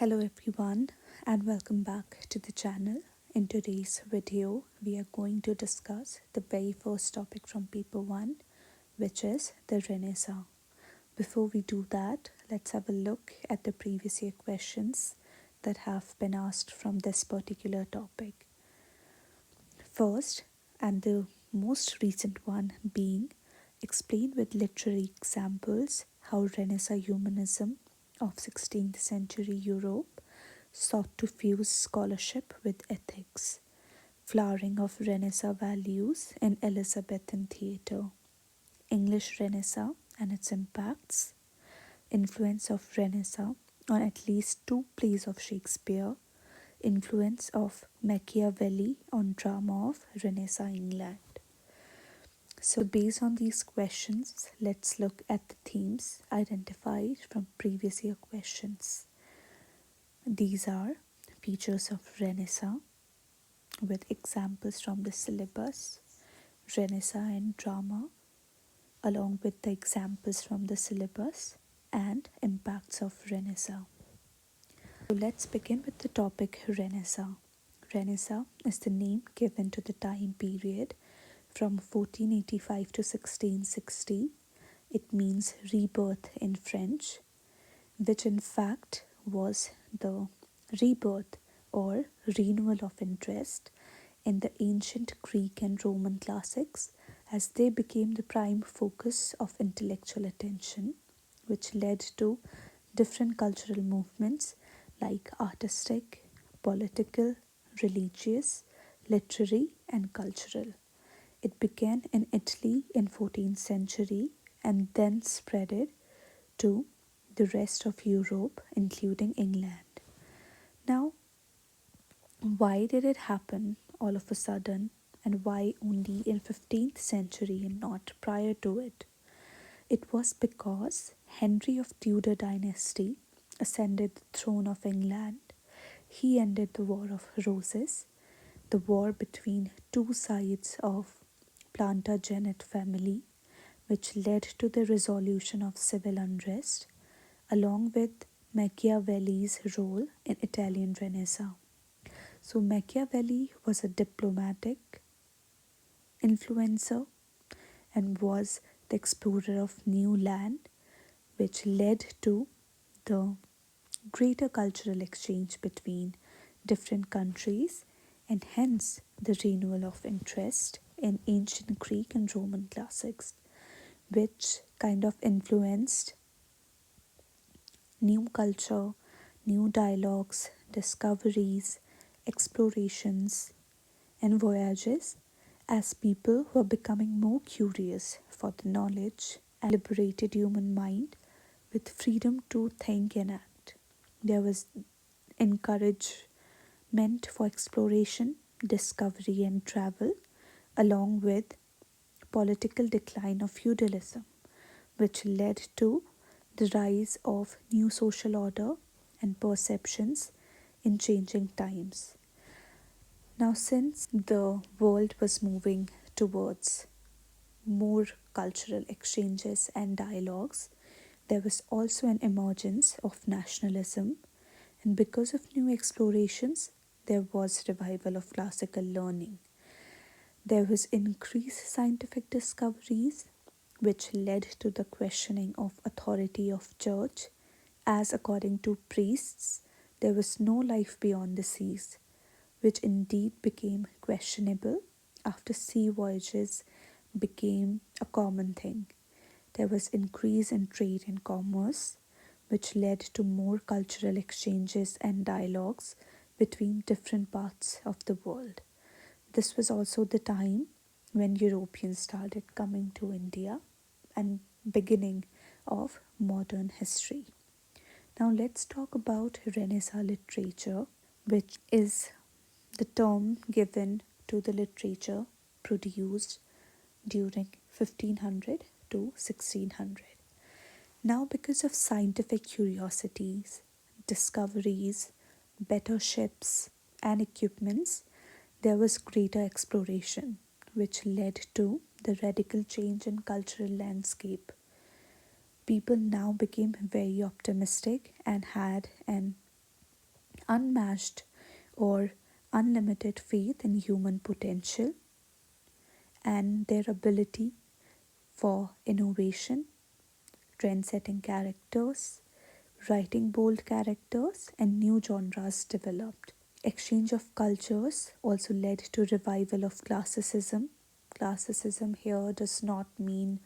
Hello everyone and welcome back to the channel. In today's video, we are going to discuss the very first topic from paper 1, which is the Renaissance. Before we do that, let's have a look at the previous year questions that have been asked from this particular topic. First, and the most recent one being, explain with literary examples how Renaissance humanism of 16th century Europe sought to fuse scholarship with ethics, flowering of Renaissance values in Elizabethan theatre, English Renaissance and its impacts, influence of Renaissance on at least two plays of Shakespeare, influence of Machiavelli on drama of Renaissance England. So based on these questions, let's look at the themes identified from previous year questions. These are features of Renaissance with examples from the syllabus, Renaissance and drama, along with the examples from the syllabus and impacts of Renaissance. So let's begin with the topic Renaissance. Renaissance is the name given to the time period from 1485 to 1660. It means rebirth in French, which in fact was the rebirth or renewal of interest in the ancient Greek and Roman classics as they became the prime focus of intellectual attention, which led to different cultural movements like artistic, political, religious, literary, and cultural. It began in Italy in 14th century and then spread to the rest of Europe, including England. Now, why did it happen all of a sudden, and why only in 15th century and not prior to it? It was because Henry of Tudor dynasty ascended the throne of England. He ended the War of Roses, the war between two sides of Plantagenet family, which led to the resolution of civil unrest, along with Machiavelli's role in Italian Renaissance. So Machiavelli was a diplomatic influencer and was the explorer of new land, which led to the greater cultural exchange between different countries and hence the renewal of interest in ancient Greek and Roman classics, which kind of influenced new culture, new dialogues, discoveries, explorations, and voyages as people were becoming more curious for the knowledge and liberated human mind with freedom to think and act. There was encouragement for exploration, discovery, and travel, along with political decline of feudalism, which led to the rise of new social order and perceptions in changing times. Now, since the world was moving towards more cultural exchanges and dialogues, there was also an emergence of nationalism, and because of new explorations, there was revival of classical learning. There was increased scientific discoveries, which led to the questioning of authority of church, as according to priests, there was no life beyond the seas, which indeed became questionable after sea voyages became a common thing. There was increase in trade and commerce, which led to more cultural exchanges and dialogues between different parts of the world. This was also the time when Europeans started coming to India and beginning of modern history. Now let's talk about Renaissance literature, which is the term given to the literature produced during 1500 to 1600. Now, because of scientific curiosities, discoveries, better ships, and equipments, there was greater exploration, which led to the radical change in cultural landscape. People now became very optimistic and had an unmatched or unlimited faith in human potential and their ability for innovation, trend setting characters, writing bold characters, and new genres developed. Exchange of cultures also led to revival of classicism. Classicism here does not mean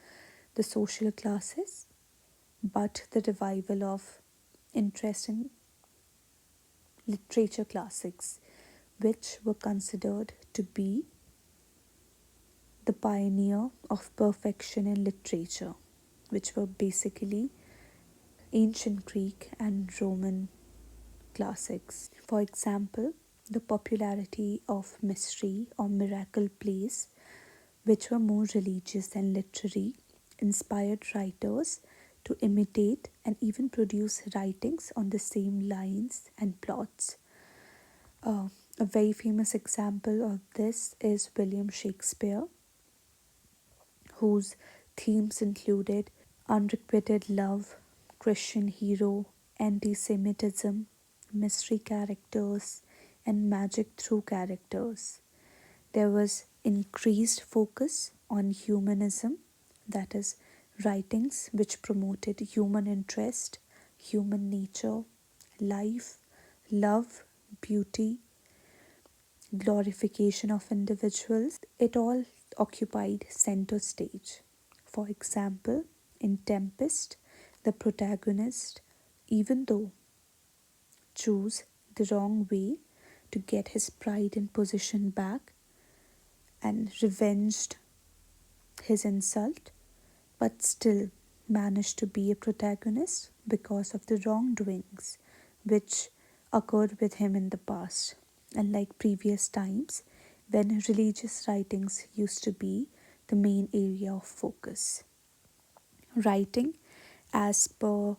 the social classes, but the revival of interest in literature classics, which were considered to be the pioneer of perfection in literature, which were basically ancient Greek and Roman classics. For example, the popularity of mystery or miracle plays, which were more religious than literary, inspired writers to imitate and even produce writings on the same lines and plots. A very famous example of this is William Shakespeare, whose themes included unrequited love, Christian hero, anti Semitism, mystery characters, and magic through characters. There was increased focus on humanism, that is, writings which promoted human interest, human nature, life, love, beauty, glorification of individuals. It all occupied center stage. For example, in Tempest, the protagonist, even though chose the wrong way to get his pride and position back and revenged his insult, but still managed to be a protagonist because of the wrongdoings which occurred with him in the past. Unlike previous times when religious writings used to be the main area of focus. Writing, as per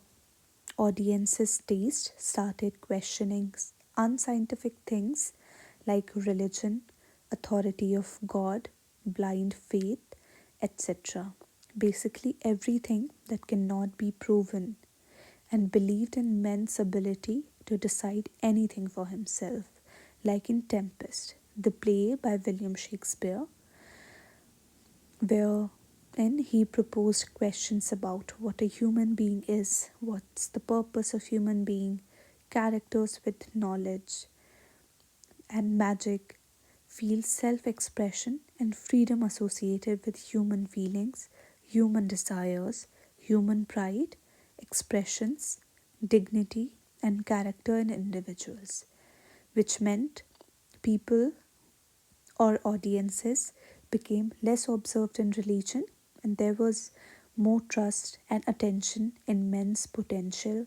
audience's taste, started questioning unscientific things like religion, authority of God, blind faith, etc. Basically, everything that cannot be proven, and believed in men's ability to decide anything for himself, like in Tempest, the play by William Shakespeare, wherein he proposed questions about what a human being is, what's the purpose of human being, characters with knowledge and magic, feel self expression and freedom associated with human feelings, human desires, human pride, expressions, dignity, and character in individuals, which meant people or audiences became less observed in religion and there was more trust and attention in men's potential,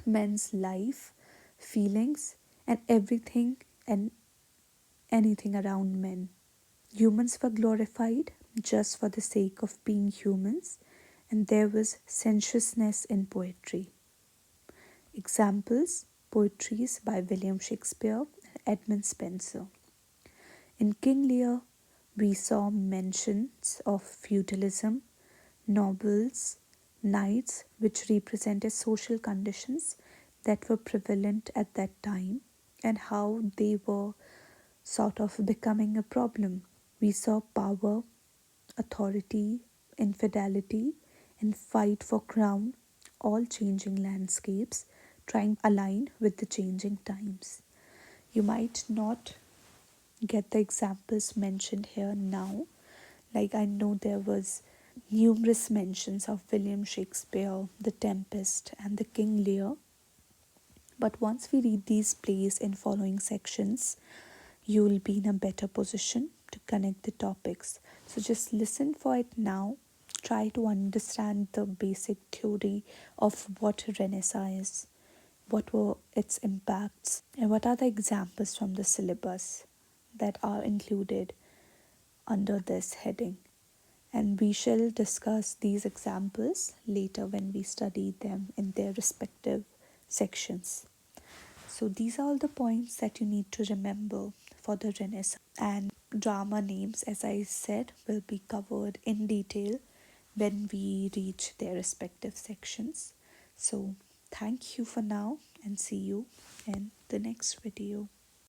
men's life, feelings, and everything and anything around men. Humans were glorified just for the sake of being humans, and there was sensuousness in poetry. Examples: poetries by William Shakespeare and Edmund Spenser. In King Lear, we saw mentions of feudalism, nobles, knights, which represented social conditions that were prevalent at that time and how they were sort of becoming a problem. We saw power, authority, infidelity, and fight for crown, all changing landscapes, trying to align with the changing times. You might not get the examples mentioned here now. Like I know there was numerous mentions of William Shakespeare, The Tempest, and the King Lear. But once we read these plays in following sections, you will be in a better position to connect the topics. So just listen for it now. Try to understand the basic theory of what Renaissance is, what were its impacts, and what are the examples from the syllabus that are included under this heading. And we shall discuss these examples later when we study them in their respective sections. So these are all the points that you need to remember for the Renaissance. And drama names, as I said, will be covered in detail when we reach their respective sections. So thank you for now and see you in the next next video.